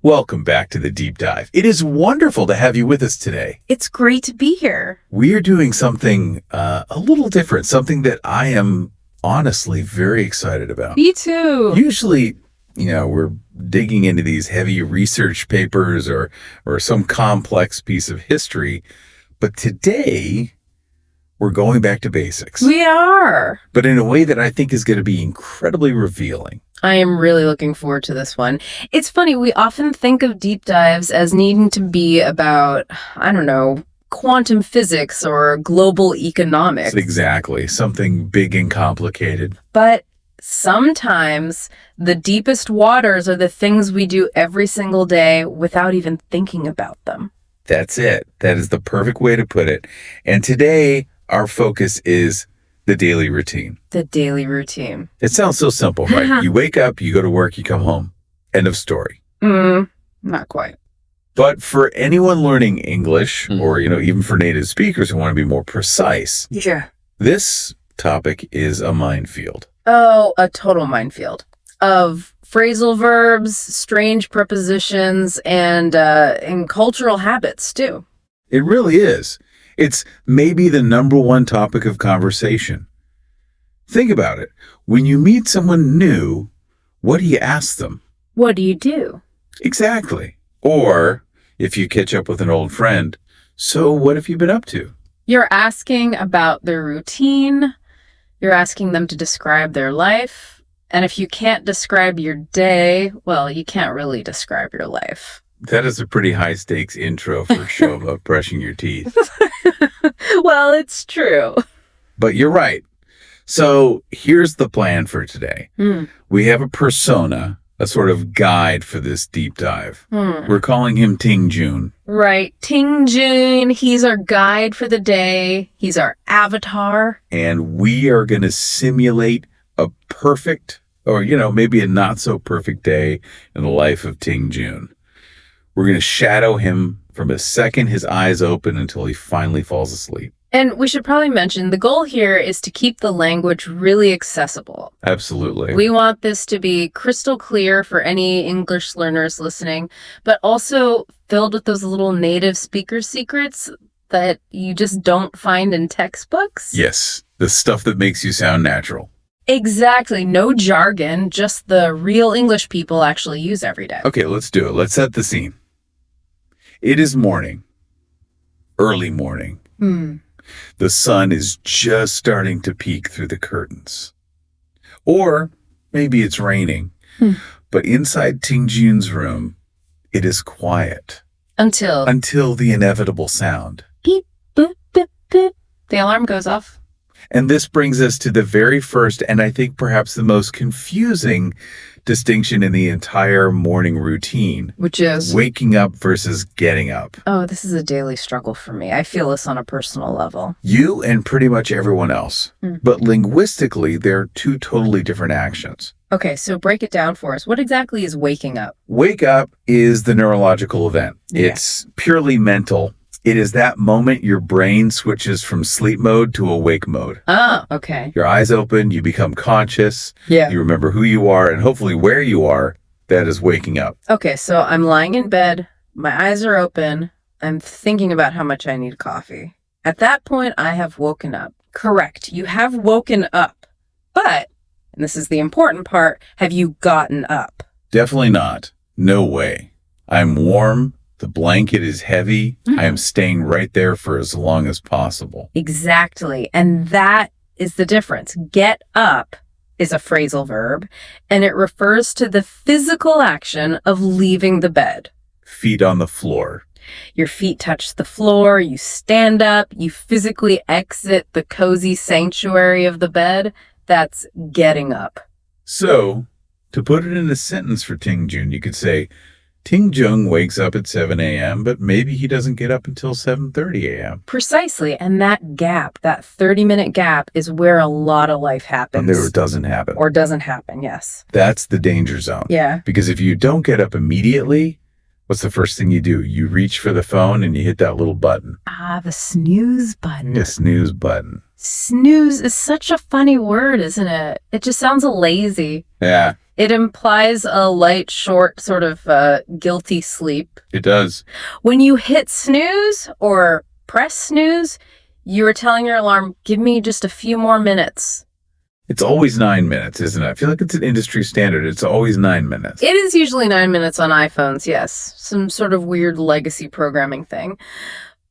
Welcome back to the Deep Dive. It is wonderful to have you with us today. It's great to be here. We are doing something a little different, something that I am honestly very excited about. Me too. Usually, we're digging into these heavy research papers or some complex piece of history, but today we're going back to basics. We are. But in a way that I think is going to be incredibly revealing. I am really looking forward to this one. It's funny, we often think of deep dives as needing to be about, quantum physics or global economics. Exactly. Something big and complicated. But sometimes the deepest waters are the things we do every single day without even thinking about them. That's it. That is the perfect way to put it. And today, our focus is the daily routine. The daily routine. It sounds so simple, right? You wake up, you go to work, you come home. End of story. Not quite. But for anyone learning English or, even for native speakers who want to be more precise, this topic is a minefield. Oh, a total minefield of phrasal verbs, strange prepositions, and cultural habits, too. It really is. It's maybe the number one topic of conversation. Think about it. When you meet someone new, what do you ask them? What do you do? Exactly. Or, if you catch up with an old friend, so what have you been up to? You're asking about their routine. You're asking them to describe their life. And if you can't describe your day, well, you can't really describe your life. That is a pretty high-stakes intro for a show about brushing your teeth. Well, it's true. But you're right. So here's the plan for today. We have a persona, a sort of guide for this deep dive. We're calling him Ting Jun. Right. Ting Jun, he's our guide for the day. He's our avatar. And we are going to simulate a perfect, or, maybe a not-so-perfect day in the life of Ting Jun. We're going to shadow him from the second his eyes open until he finally falls asleep. And we should probably mention the goal here is to keep the language really accessible. Absolutely. We want this to be crystal clear for any English learners listening, but also filled with those little native speaker secrets that you just don't find in textbooks. Yes, the stuff that makes you sound natural. Exactly. No jargon, just the real English people actually use every day. Okay, let's do it. Let's set the scene. It is morning. Early morning. The sun is just starting to peek through the curtains. Or maybe it's raining. But inside Ting Jun's room, it is quiet. Until the inevitable sound. Beep, boop, boop, boop. The alarm goes off. And this brings us to the very first, and I think perhaps the most confusing distinction in the entire morning routine. Which is? Waking up versus getting up. Oh, this is a daily struggle for me. I feel this on a personal level. You and pretty much everyone else. But linguistically, they're two totally different actions. Okay, so break it down for us. What exactly is waking up? Wake up is the neurological event. Yeah. It's purely mental. It is that moment your brain switches from sleep mode to awake mode. Oh, okay. Your eyes open, you become conscious. Yeah. You remember who you are and hopefully where you are. That is waking up. Okay, so I'm lying in bed. My eyes are open. I'm thinking about how much I need coffee. At that point, I have woken up. Correct. You have woken up. But, and this is the important part, have you gotten up? Definitely not. No way. I'm warm. The blanket is heavy. I am staying right there for as long as possible. Exactly. And that is the difference. Get up is a phrasal verb, and it refers to the physical action of leaving the bed. Feet on the floor. Your feet touch the floor, you stand up, you physically exit the cozy sanctuary of the bed. That's getting up. So, to put it in a sentence for Ting Jun, you could say, Ting Jun wakes up at 7 a.m., but maybe he doesn't get up until 7:30 a.m. Precisely. And that gap, that 30-minute gap, is where a lot of life happens. Or doesn't happen. Or doesn't happen, yes. That's the danger zone. Yeah. Because if you don't get up immediately, what's the first thing you do? You reach for the phone and you hit that little button. Ah, the snooze button. The snooze button. Snooze is such a funny word, isn't it? It just sounds lazy. Yeah. It implies a light, short, sort of guilty sleep. It does. When you hit snooze or press snooze, you are telling your alarm, give me just a few more minutes. It's always 9 minutes, isn't it? I feel like it's an industry standard. It's always 9 minutes. It is usually 9 minutes on iPhones, yes. Some sort of weird legacy programming thing.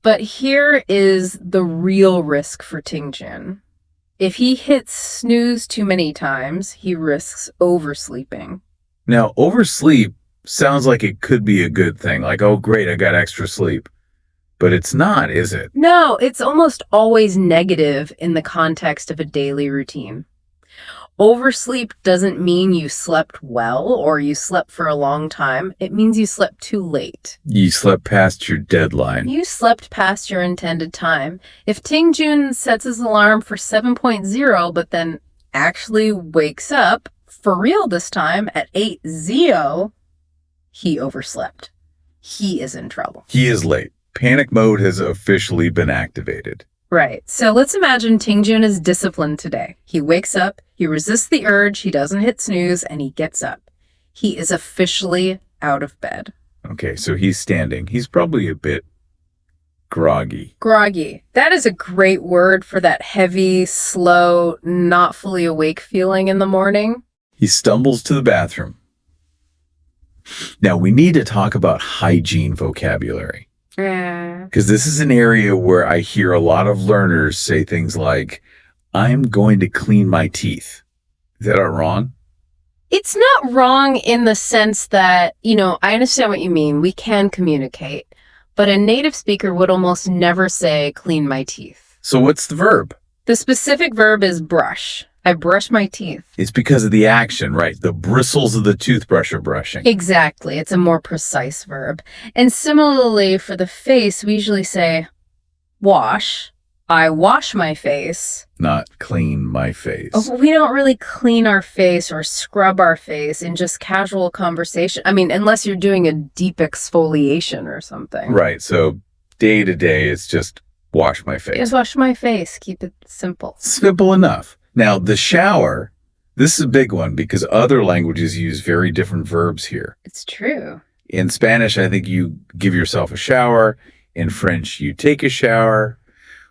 But here is the real risk for Tingjun. If he hits snooze too many times, he risks oversleeping. Now, oversleep sounds like it could be a good thing. Like, oh, great, I got extra sleep. But it's not, is it? No, it's almost always negative in the context of a daily routine. Oversleep doesn't mean you slept well or you slept for a long time. It means you slept too late. You slept past your deadline. You slept past your intended time. If Tingjun sets his alarm for 7.0 but then actually wakes up for real this time at 8:0, he overslept. He is in trouble. He is late. Panic mode has officially been activated. Right. So let's imagine Tingjun is disciplined today. He wakes up, he resists the urge, he doesn't hit snooze, and he gets up. He is officially out of bed. Okay, so he's standing. He's probably a bit groggy. Groggy. That is a great word for that heavy, slow, not fully awake feeling in the morning. He stumbles to the bathroom. Now, we need to talk about hygiene vocabulary. Because this is an area where I hear a lot of learners say things like, I'm going to clean my teeth. Is that wrong? It's not wrong in the sense that, I understand what you mean. We can communicate. But a native speaker would almost never say, clean my teeth. So what's the verb? The specific verb is brush. I brush my teeth. It's because of the action, right? The bristles of the toothbrush are brushing. Exactly. It's a more precise verb. And similarly, for the face, we usually say, wash. I wash my face. Not clean my face. Oh, we don't really clean our face or scrub our face in just casual conversation. I mean, unless you're doing a deep exfoliation or something. Right. So day to day, it's just wash my face. Just wash my face. Keep it simple. Simple enough. Now, the shower, this is a big one because other languages use very different verbs here. It's true. In Spanish, I think you give yourself a shower. In French, you take a shower.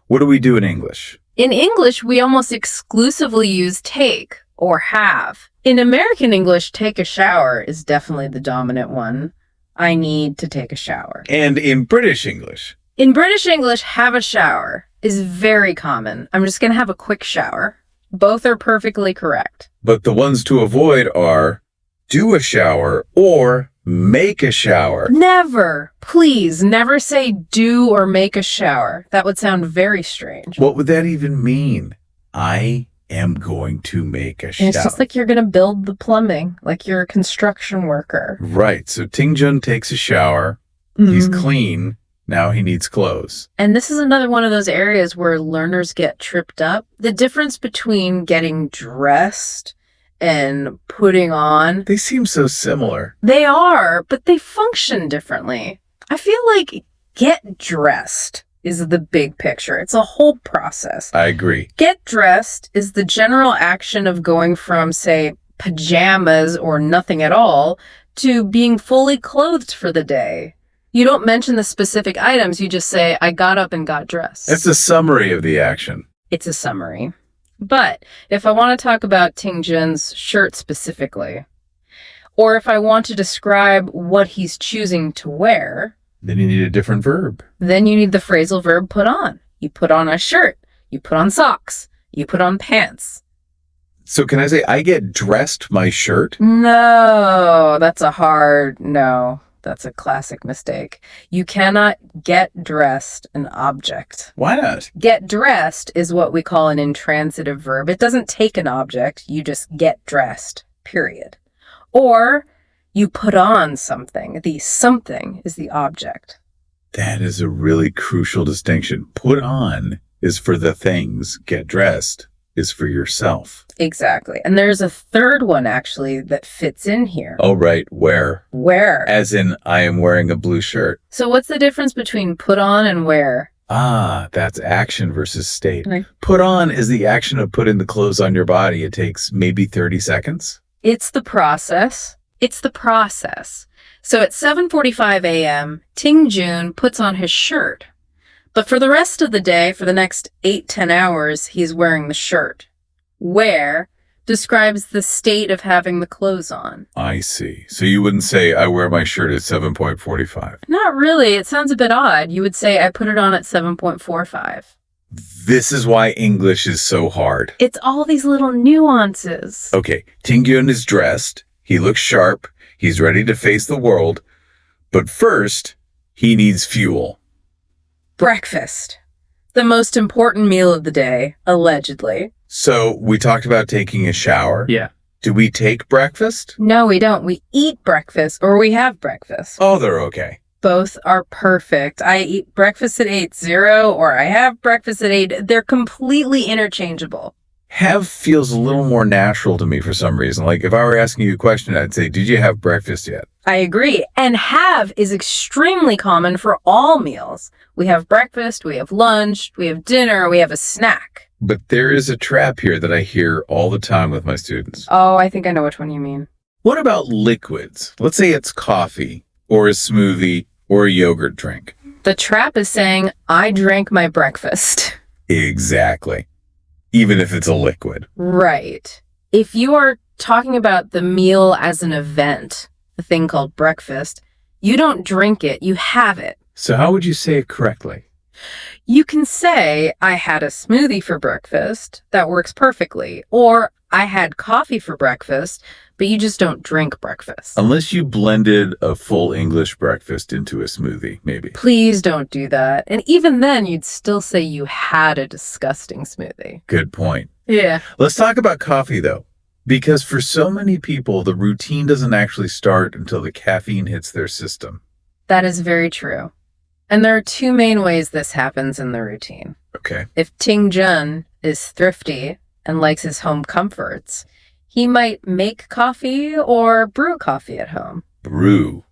What do we do in English? In English, we almost exclusively use take or have. In American English, take a shower is definitely the dominant one. I need to take a shower. And in British English? In British English, have a shower is very common. I'm just going to have a quick shower. Both are perfectly correct. But the ones to avoid are do a shower or make a shower. Never, please, never say do or make a shower. That would sound very strange. What would that even mean? I am going to make a shower. And it's just like you're going to build the plumbing, like you're a construction worker. Right. So Tingjun takes a shower. He's clean. Now he needs clothes. And this is another one of those areas where learners get tripped up. The difference between getting dressed and putting on. They seem so similar. They are, but they function differently. I feel like get dressed is the big picture. It's a whole process. I agree. Get dressed is the general action of going from, say, pajamas or nothing at all to being fully clothed for the day. You don't mention the specific items. You just say, I got up and got dressed. It's a summary of the action. It's a summary. But if I want to talk about Tingjun's shirt specifically, or if I want to describe what he's choosing to wear, then you need a different verb. Then you need the phrasal verb put on. You put on a shirt. You put on socks. You put on pants. So can I say I get dressed my shirt? No, that's a hard no. That's a classic mistake. You cannot get dressed an object. Why not? Get dressed is what we call an intransitive verb. It doesn't take an object. You just get dressed, period. Or you put on something. The something is the object. That is a really crucial distinction. Put on is for the things. Get dressed is for yourself. Exactly. And there's a third one, actually, that fits in here. Oh, right. Wear. Wear. As in, I am wearing a blue shirt. So what's the difference between put on and wear? Ah, that's action versus state. Right. Put on is the action of putting the clothes on your body. It takes maybe 30 seconds. It's the process. It's the process. So at 7:45 a.m., Ting Jun puts on his shirt. But for the rest of the day, for the next 8-10 hours, he's wearing the shirt. Wear describes the state of having the clothes on. I see. So you wouldn't say, I wear my shirt at 7.45. Not really. It sounds a bit odd. You would say, I put it on at 7.45. This is why English is so hard. It's all these little nuances. Okay, Ting-gyun is dressed. He looks sharp. He's ready to face the world. But first, he needs fuel. Breakfast. The most important meal of the day, allegedly. So we talked about taking a shower. Yeah. Do we take breakfast? No, we don't. We eat breakfast, or we have breakfast. Oh, they're okay. Both are perfect. I eat breakfast at 8:00, or I have breakfast at 8. They're completely interchangeable. Have feels a little more natural to me for some reason. Like if I were asking you a question, I'd say, did you have breakfast yet? I agree. And have is extremely common for all meals. We have breakfast, we have lunch, we have dinner, we have a snack. But there is a trap here that I hear all the time with my students. Oh, I think I know which one you mean. What about liquids? Let's say it's coffee or a smoothie or a yogurt drink. The trap is saying, I drank my breakfast. Exactly. Even if it's a liquid. Right. If you are talking about the meal as an event, the thing called breakfast, you don't drink it, you have it. So how would you say it correctly? You can say, I had a smoothie for breakfast. That works perfectly. Or I had coffee for breakfast, but you just don't drink breakfast. Unless you blended a full English breakfast into a smoothie, maybe. Please don't do that. And even then, you'd still say you had a disgusting smoothie. Good point. Yeah. Let's talk about coffee, though. Because for so many people, the routine doesn't actually start until the caffeine hits their system. That is very true. And there are two main ways this happens in the routine. Okay. If Ting Jun is thrifty and likes his home comforts, he might make coffee or brew coffee at home. Brew.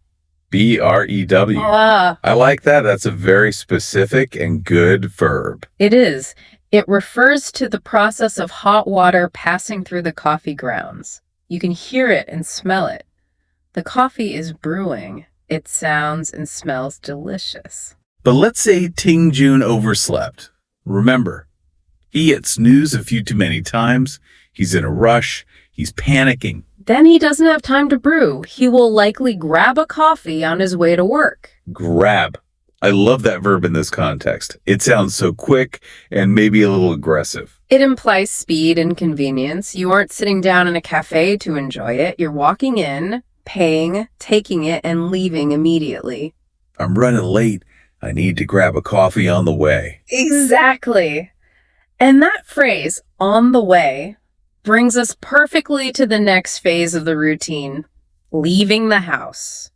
B-R-E-W. Ah, I like that. That's a very specific and good verb. it is. It refers to the process of hot water passing through the coffee grounds. You can hear it and smell it. The coffee is brewing. It sounds and smells delicious. But let's say Ting Jun overslept. Remember, he hit snooze a few too many times. He's in a rush. He's panicking. Then he doesn't have time to brew. He will likely grab a coffee on his way to work. Grab. I love that verb in this context. It sounds so quick and maybe a little aggressive. It implies speed and convenience. You aren't sitting down in a cafe to enjoy it. You're walking in, paying, taking it, and leaving immediately. I'm running late. I need to grab a coffee on the way. Exactly. And that phrase, on the way, brings us perfectly to the next phase of the routine, leaving the house.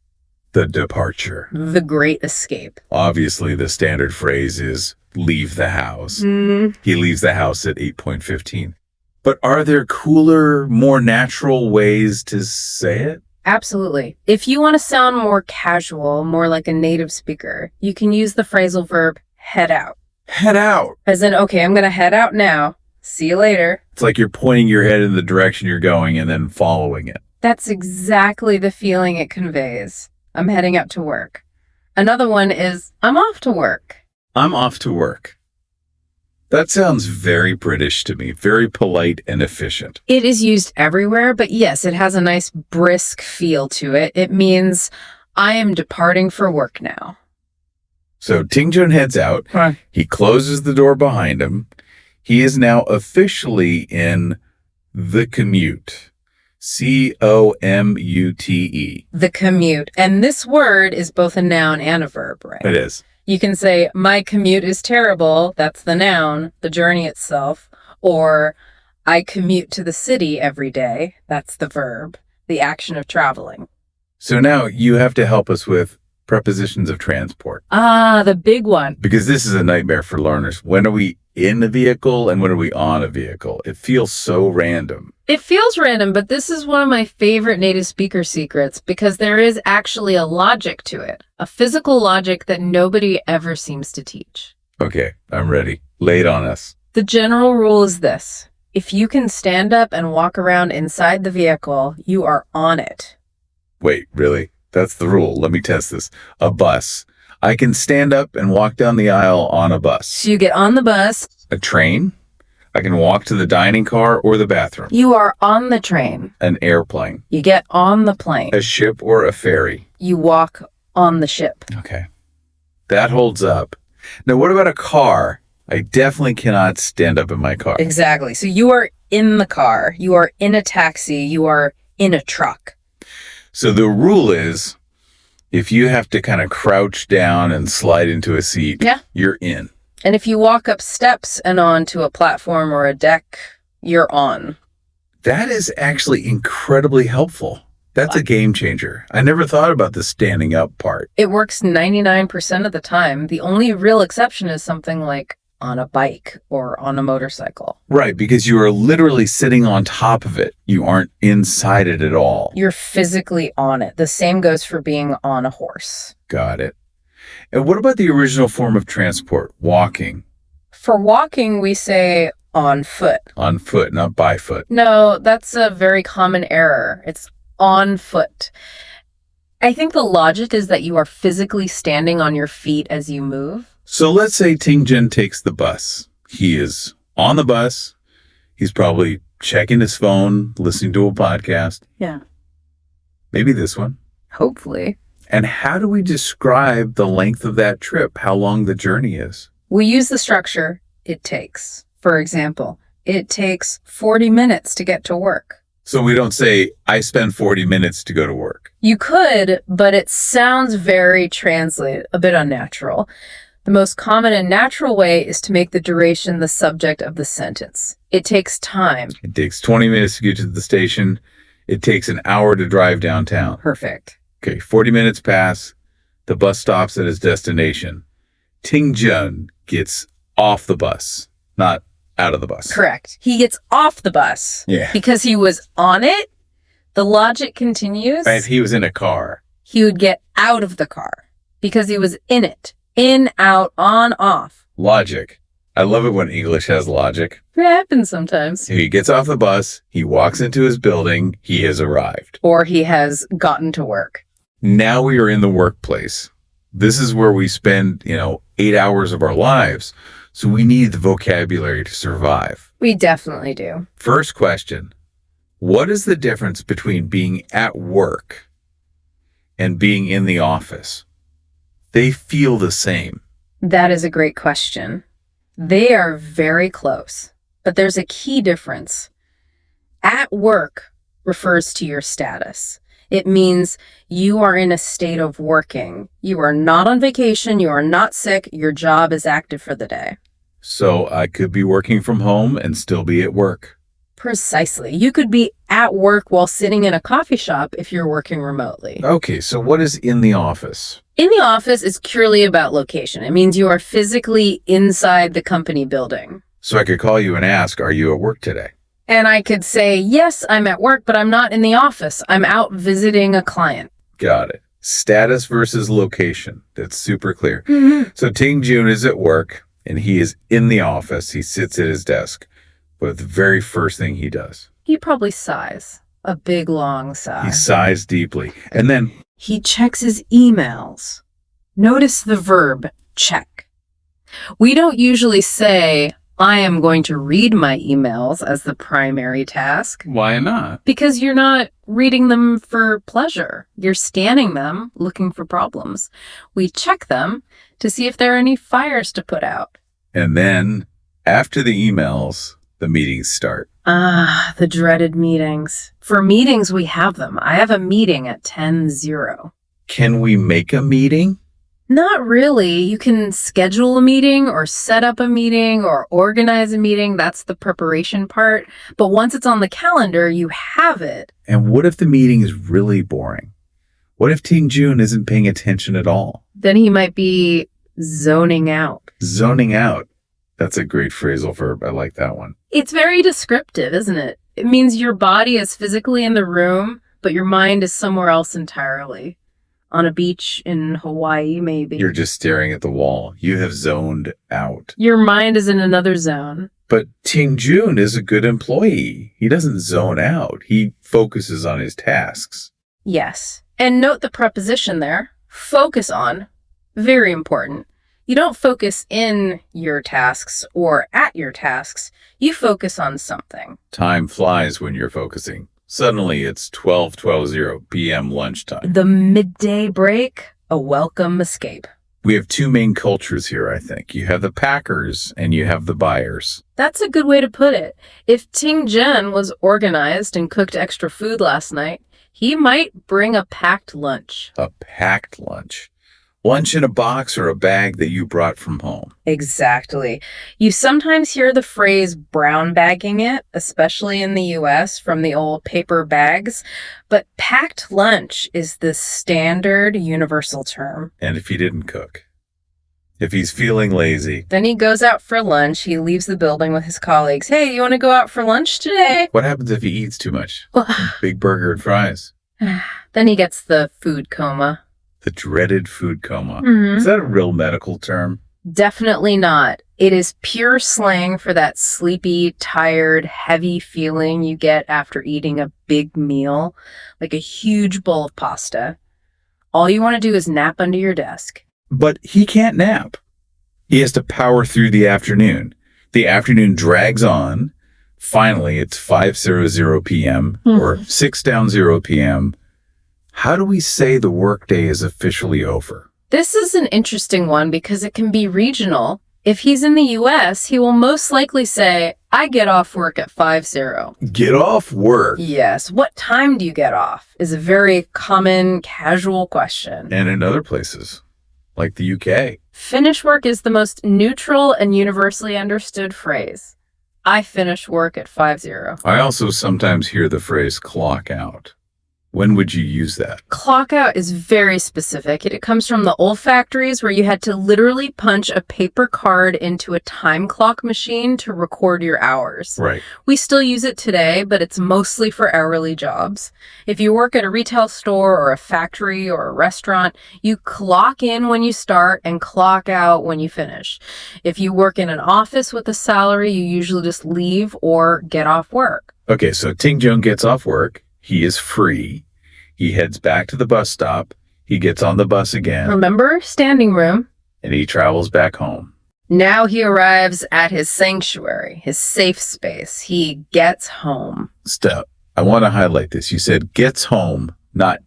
The departure. The great escape. Obviously, the standard phrase is leave the house. He leaves the house at 8:15. But are there cooler, more natural ways to say it? Absolutely. If you want to sound more casual, more like a native speaker, you can use the phrasal verb head out. Head out. As in, okay, I'm going to head out now. See you later. It's like you're pointing your head in the direction you're going and then following it. That's exactly the feeling it conveys. I'm heading out to work. Another one is, I'm off to work. I'm off to work. That sounds very British to me, very polite and efficient. It is used everywhere, but yes, it has a nice brisk feel to it. It means, I am departing for work now. So Ting Jun heads out. Right. He closes the door behind him. He is now officially in the commute. C-O-M-U-T-E. The commute. And this word is both a noun and a verb, right? It is. You can say, my commute is terrible. That's the noun, the journey itself. Or, I commute to the city every day. That's the verb, the action of traveling. So now you have to help us with prepositions of transport. Ah, the big one. Because this is a nightmare for learners. When are we in a vehicle and when are we on a vehicle? It feels so random. It feels random, but this is one of my favorite native speaker secrets because there is actually a logic to it, a physical logic that nobody ever seems to teach. Okay, I'm ready. Lay it on us. The general rule is this. If you can stand up and walk around inside the vehicle, you are on it. Wait, really? That's the rule. Let me test this. A bus. I can stand up and walk down the aisle on a bus. So you get on the bus. A train. I can walk to the dining car or the bathroom. You are on the train. An airplane. You get on the plane. A ship or a ferry. You walk on the ship. Okay. That holds up. Now, what about a car? I definitely cannot stand up in my car. Exactly. So you are in the car. You are in a taxi. You are in a truck. So the rule is, if you have to kind of crouch down and slide into a seat, you're in. And if you walk up steps and onto a platform or a deck, you're on. That is actually incredibly helpful. That's a game changer. I never thought about the standing up part. It works 99% of the time. The only real exception is something like on a bike or on a motorcycle. Right, because you are literally sitting on top of it. You aren't inside it at all. You're physically on it. The same goes for being on a horse. Got it. And what about the original form of transport, walking? For walking, we say on foot. On foot, not by foot. No, that's a very common error. It's on foot. I think the logic is that you are physically standing on your feet as you move. So let's say Ting-Jun takes the bus. He is on the bus. He's probably checking his phone, listening to a podcast. Yeah. Maybe this one. Hopefully. And how do we describe the length of that trip, how long the journey is? We use the structure it takes. For example, it takes 40 minutes to get to work. So we don't say, I spend 40 minutes to go to work. You could, but it sounds very translated, a bit unnatural. The most common and natural way is to make the duration the subject of the sentence. It takes time. It takes 20 minutes to get to the station. It takes an hour to drive downtown. Perfect. Okay, 40 minutes pass. The bus stops at its destination. Ting-Jun gets off the bus, not out of the bus. Correct. He gets off the bus. Yeah. Because he was on it. The logic continues. If he was in a car. He would get out of the car because he was in it. In, out, on, off. Logic. I love it when English has logic. It happens sometimes. He gets off the bus. He walks into his building. He has arrived. Or he has gotten to work. Now we are in the workplace. This is where we spend, 8 hours of our lives. So we need the vocabulary to survive. We definitely do. First question. What is the difference between being at work and being in the office? They feel the same. That is a great question. They are very close, but there's a key difference. At work refers to your status. It means you are in a state of working. You are not on vacation. You are not sick. Your job is active for the day. So I could be working from home and still be at work. Precisely. You could be at work while sitting in a coffee shop if you're working remotely. Okay, so what is in the office? In the office is purely about location. It means you are physically inside the company building. So I could call you and ask, are you at work today? And I could say, yes, I'm at work, but I'm not in the office. I'm out visiting a client. Got it. Status versus location. That's super clear. Mm-hmm. So Ting-Jun is at work and he is in the office. He sits at his desk. But the very first thing he does, He probably sighs. A big, long sigh. he sighs deeply. And then He checks his emails. Notice the verb, check. We don't usually say, I am going to read my emails as the primary task. why not? Because you're not reading them for pleasure. You're scanning them, looking for problems. We check them to see if there are any fires to put out. And then after the emails, the meetings start. Ah, the dreaded meetings. For meetings, we have them. I have a meeting at 10:00. Can we make a meeting? Not really. You can schedule a meeting or set up a meeting or organize a meeting. That's the preparation part. But once it's on the calendar, you have it. And what if the meeting is really boring? What if Ting-Jun isn't paying attention at all? Then he might be zoning out. Zoning out. That's a great phrasal verb. I like that one. It's very descriptive, isn't it? It means your body is physically in the room, but your mind is somewhere else entirely. On a beach in Hawaii, maybe. You're just staring at the wall. You have zoned out. Your mind is in another zone. But Ting Jun is a good employee. He doesn't zone out. He focuses on his tasks. Yes. And note the preposition there. Focus on. Very important. You don't focus in your tasks or at your tasks. You focus on something. Time flies when you're focusing. Suddenly it's 12:12 p.m. lunchtime. The midday break, a welcome escape. We have two main cultures here, I think. You have the packers and you have the buyers. That's a good way to put it. If Ting Jen was organized and cooked extra food last night, he might bring a packed lunch. A packed lunch. Lunch in a box or a bag that you brought from home. Exactly. You sometimes hear the phrase brown bagging it, especially in the US from the old paper bags, but packed lunch is the standard universal term. And if he didn't cook? If he's feeling lazy? Then he goes out for lunch. He leaves the building with his colleagues. Hey, you want to go out for lunch today? What happens if he eats too much? Big burger and fries. Then he gets the food coma. The dreaded food coma. Mm-hmm. Is that a real medical term? Definitely not. It is pure slang for that sleepy, tired, heavy feeling you get after eating a big meal, like a huge bowl of pasta. All you want to do is nap under your desk. But he can't nap. He has to power through the afternoon. The afternoon drags on. Finally, it's 5:00 p.m. or 6:00 p.m. How do we say the workday is officially over? This is an interesting one because it can be regional. If he's in the US, he will most likely say, I get off work at 5:00. Get off work? Yes. What time do you get off is a very common, casual question. And in other places, like the UK. Finish work is the most neutral and universally understood phrase. I finish work at 5:00. I also sometimes hear the phrase clock out. When would you use that? Clock out is very specific. It comes from the old factories where you had to literally punch a paper card into a time clock machine to record your hours. Right. We still use it today, but it's mostly for hourly jobs. If you work at a retail store or a factory or a restaurant, you clock in when you start and clock out when you finish. If you work in an office with a salary, you usually just leave or get off work. Okay, so Ting Jun gets off work. He is free. He heads back to the bus stop. He gets on the bus again. Remember? Standing room. And he travels back home. Now he arrives at his sanctuary, his safe space. He gets home. Step. I want to highlight this. You said gets home, not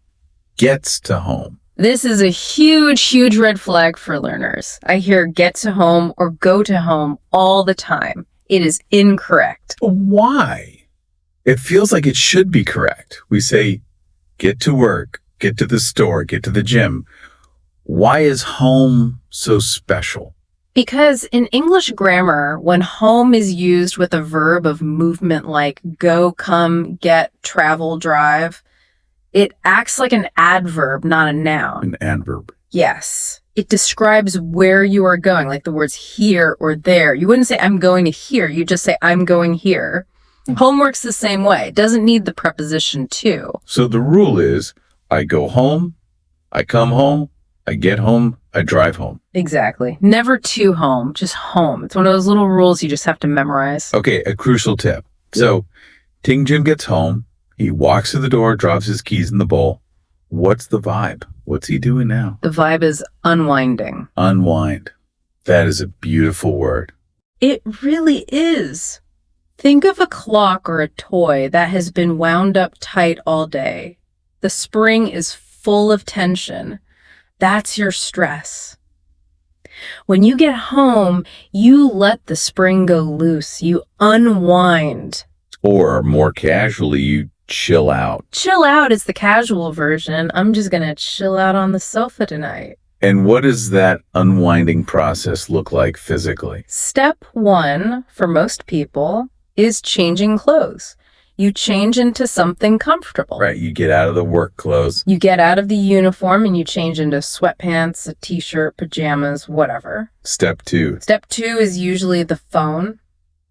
gets to home. This is a huge, huge red flag for learners. I hear get to home or go to home all the time. It is incorrect. But why? It feels like it should be correct. We say, get to work, get to the store, get to the gym. Why is home so special? Because in English grammar, when home is used with a verb of movement like go, come, get, travel, drive, it acts like an adverb, not a noun. An adverb. Yes. It describes where you are going, like the words here or there. You wouldn't say I'm going to here. You just say I'm going here. Home works the same way. It doesn't need the preposition to. So the rule is, I go home, I come home, I get home, I drive home. Exactly. Never to home, just home. It's one of those little rules you just have to memorize. Okay, a crucial tip. So Ting Jun gets home, he walks to the door, drops his keys in the bowl. What's the vibe? What's he doing now? The vibe is unwinding. Unwind. That is a beautiful word. It really is. Think of a clock or a toy that has been wound up tight all day. The spring is full of tension. That's your stress. When you get home, you let the spring go loose. You unwind. Or more casually, you chill out. Chill out is the casual version. I'm just going to chill out on the sofa tonight. And what does that unwinding process look like physically? Step one, for most people, is changing clothes. You change into something comfortable. Right, you get out of the work clothes. You get out of the uniform and you change into sweatpants, a t-shirt, pajamas, whatever. Step two. Step two is usually the phone.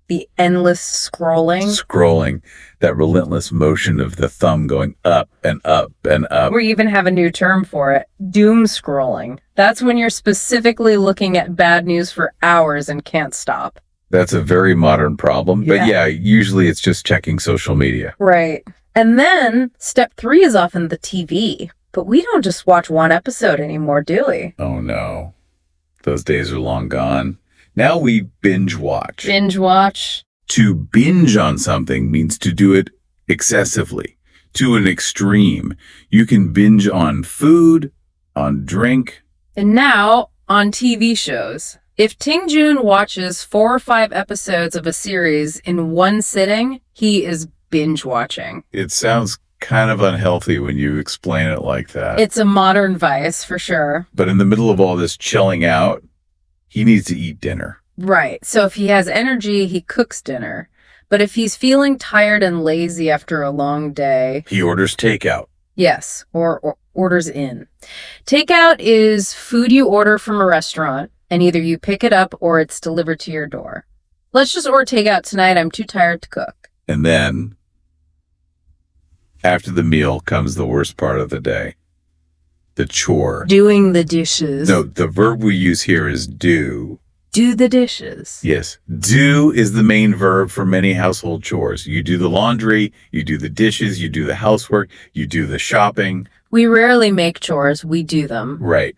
The endless scrolling. Scrolling, that relentless motion of the thumb going up and up and up. We even have a new term for it, doom scrolling. That's when you're specifically looking at bad news for hours and can't stop. That's a very modern problem. But yeah, usually it's just checking social media. Right. And then step 3 is often the TV. But we don't just watch one episode anymore, do we? Oh no. Those days are long gone. Now we binge watch. Binge watch. To binge on something means to do it excessively, to an extreme. You can binge on food, on drink. And now on TV shows. If Ting Jun watches 4 or 5 episodes of a series in one sitting, he is binge watching. It sounds kind of unhealthy when you explain it like that. It's a modern vice for sure. But in the middle of all this chilling out, he needs to eat dinner. Right. So if he has energy, he cooks dinner. But if he's feeling tired and lazy after a long day, he orders takeout. Yes, or orders in. Takeout is food you order from a restaurant, and either you pick it up or it's delivered to your door. Let's just order takeout tonight. I'm too tired to cook. And then, after the meal comes the worst part of the day. The chore. Doing the dishes. No, the verb we use here is do. Do the dishes. Yes. Do is the main verb for many household chores. You do the laundry, you do the dishes, you do the housework, you do the shopping. We rarely make chores. We do them. Right.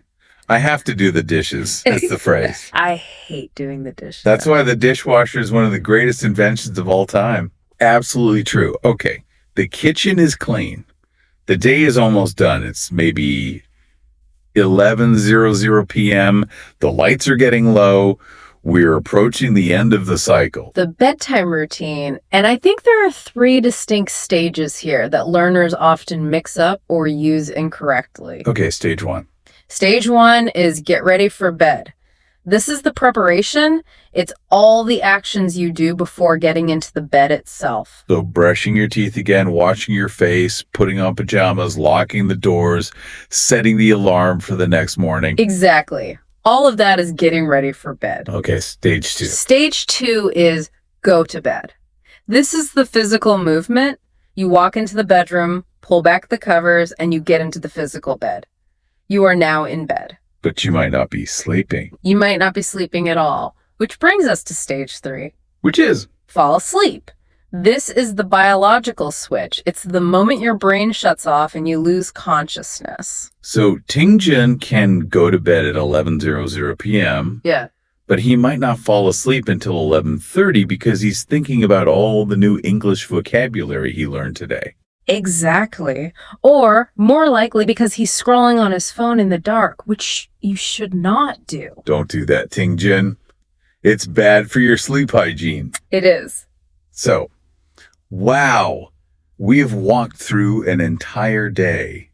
I have to do the dishes, is the phrase. I hate doing the dishes. That's why the dishwasher is one of the greatest inventions of all time. Absolutely true. Okay. The kitchen is clean. The day is almost done. It's maybe 11:00 p.m. The lights are getting low. We're approaching the end of the cycle. The bedtime routine. And I think there are 3 distinct stages here that learners often mix up or use incorrectly. Okay, stage 1. Stage 1 is get ready for bed. This is the preparation. It's all the actions you do before getting into the bed itself. So brushing your teeth again, washing your face, putting on pajamas, locking the doors, setting the alarm for the next morning. Exactly. All of that is getting ready for bed. Okay, stage 2. Stage 2 is go to bed. This is the physical movement. You walk into the bedroom, pull back the covers, and you get into the physical bed. You are now in bed. But you might not be sleeping. You might not be sleeping at all, which brings us to stage 3. Which is? Fall asleep. This is the biological switch. It's the moment your brain shuts off and you lose consciousness. So Ting Jun can go to bed at 11:00 p.m. Yeah. But he might not fall asleep until 11:30 because he's thinking about all the new English vocabulary he learned today. Exactly. Or, more likely, because he's scrolling on his phone in the dark, which you should not do. Don't do that, Ting Jun. It's bad for your sleep hygiene. It is. So, wow, we have walked through an entire day.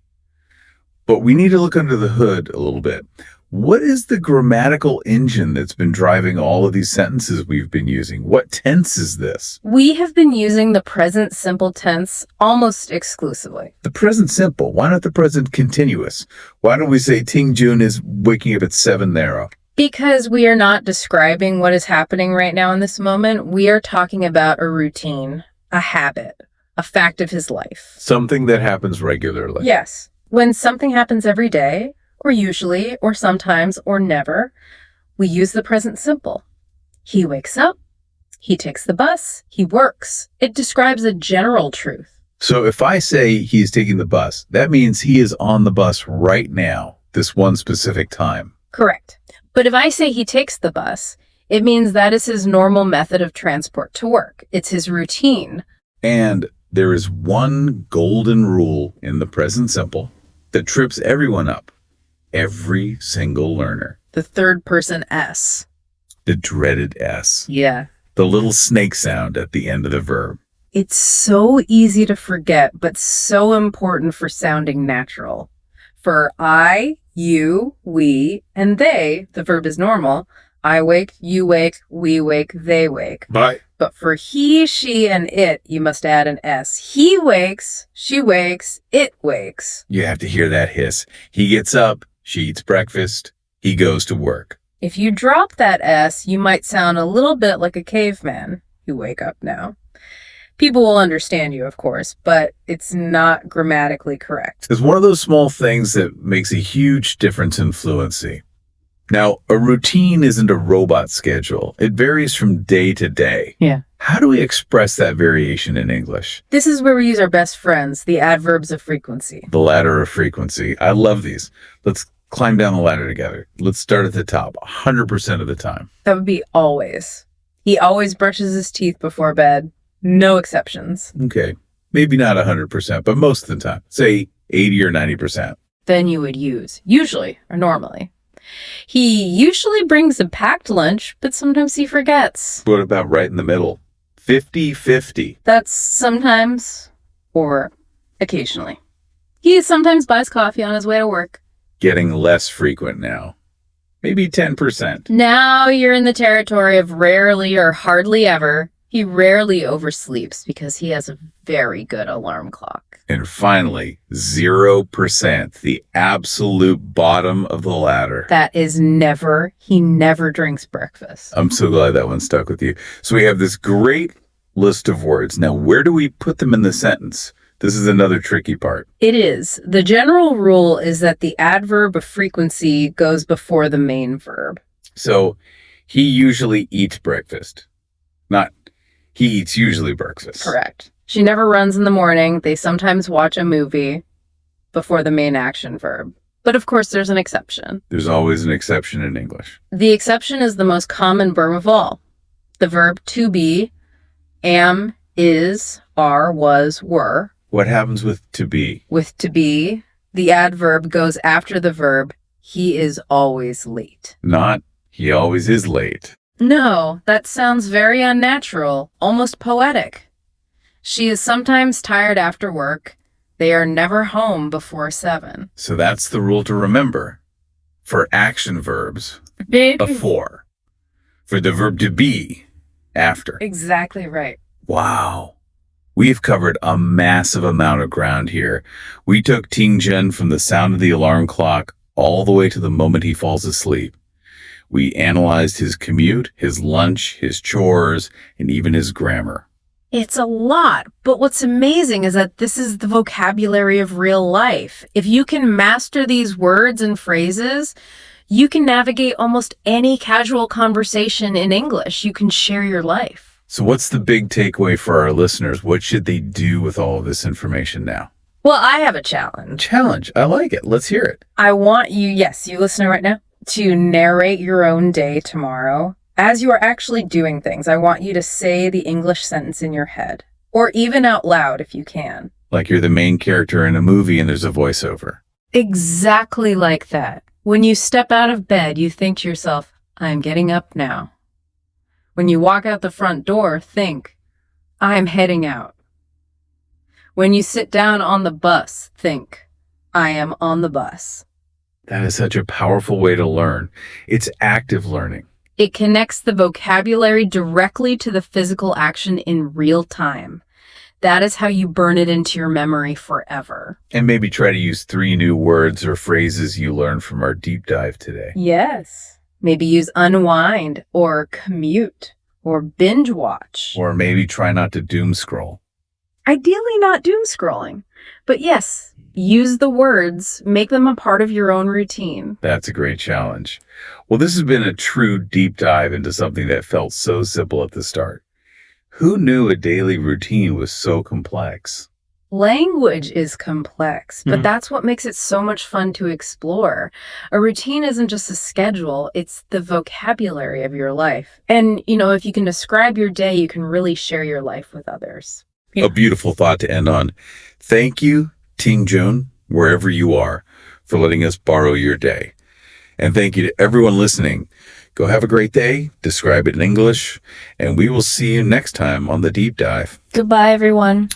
But we need to look under the hood a little bit. What is the grammatical engine that's been driving all of these sentences we've been using? What tense is this? We have been using the present simple tense almost exclusively. The present simple. Why not the present continuous? Why don't we say Ting Jun is waking up at 7 there? Because we are not describing what is happening right now in this moment. We are talking about a routine, a habit, a fact of his life. Something that happens regularly. Yes. When something happens every day, or usually, or sometimes, or never, we use the present simple. He wakes up, he takes the bus, he works. It describes a general truth. So if I say he's taking the bus, that means he is on the bus right now, this one specific time. Correct. But if I say he takes the bus, it means that is his normal method of transport to work. It's his routine. And there is one golden rule in the present simple that trips everyone up. Every single learner. The third person S. The dreaded S. Yeah. The little snake sound at the end of the verb. It's so easy to forget, but so important for sounding natural. For I, you, we, and they, the verb is normal. I wake, you wake, we wake, they wake. Bye. But for he, she, and it, you must add an S. He wakes, she wakes, it wakes. You have to hear that hiss. He gets up, she eats breakfast, he goes to work. If you drop that S, you might sound a little bit like a caveman. you wake up now. People will understand you, of course, but it's not grammatically correct. It's one of those small things that makes a huge difference in fluency. Now, a routine isn't a robot schedule. It varies from day to day. Yeah. How do we express that variation in English? This is where we use our best friends, the adverbs of frequency. The ladder of frequency. I love these. Let's climb down the ladder together. Let's start at the top 100% of the time. That would be always. He always brushes his teeth before bed. No exceptions. Okay. Maybe not 100%, but most of the time. Say 80 or 90%. Then you would use, usually or normally. He usually brings a packed lunch, but sometimes he forgets. What about right in the middle? 50-50. That's sometimes or occasionally. He sometimes buys coffee on his way to work. Getting less frequent now. Maybe 10%. Now you're in the territory of rarely or hardly ever. He rarely oversleeps because he has a very good alarm clock. And finally, 0%, the absolute bottom of the ladder. That is never, he never drinks breakfast. I'm so glad that one stuck with you. So we have this great list of words. Now, where do we put them in the sentence? This is another tricky part. It is. The general rule is that the adverb of frequency goes before the main verb. So he usually eats breakfast. Not he eats usually breakfast. Correct. She never runs in the morning. They sometimes watch a movie before the main action verb. But of course, there's an exception. There's always an exception in English. The exception is the most common verb of all. The verb to be, am, is, are, was, were. What happens with to be? With to be, the adverb goes after the verb, he is always late. Not he always is late. No, that sounds very unnatural, almost poetic. She is sometimes tired after work. They are never home before 7. So that's the rule to remember. For action verbs, before. For the verb to be, after. Exactly right. Wow. We've covered a massive amount of ground here. We took Ting Zhen from the sound of the alarm clock all the way to the moment he falls asleep. We analyzed his commute, his lunch, his chores, and even his grammar. It's a lot, but what's amazing is that this is the vocabulary of real life. If you can master these words and phrases, you can navigate almost any casual conversation in English. You can share your life. So what's the big takeaway for our listeners? What should they do with all of this information now? Well, I have a challenge. Challenge. I like it. Let's hear it. I want you, yes, you listening right now, to narrate your own day tomorrow. As you are actually doing things, I want you to say the English sentence in your head, or even out loud if you can. Like you're the main character in a movie and there's a voiceover. Exactly like that. When you step out of bed, you think to yourself, I'm getting up now. When you walk out the front door, think, I'm heading out. When you sit down on the bus, think, I am on the bus. That is such a powerful way to learn. It's active learning. It connects the vocabulary directly to the physical action in real time. That is how you burn it into your memory forever. And maybe try to use 3 new words or phrases you learned from our deep dive today. Yes. Maybe use unwind or commute or binge watch. Or maybe try not to doom scroll. Ideally not doom scrolling. But yes, use the words, make them a part of your own routine. That's a great challenge. Well, this has been a true deep dive into something that felt so simple at the start. Who knew a daily routine was so complex? Language is complex, but that's what makes it so much fun to explore. A routine isn't just a schedule, it's the vocabulary of your life. And, if you can describe your day, you can really share your life with others. A beautiful thought to end on. Thank you, Ting Jun, wherever you are, for letting us borrow your day. And thank you to everyone listening. Go have a great day, describe it in English, and we will see you next time on The Deep Dive. Goodbye, everyone.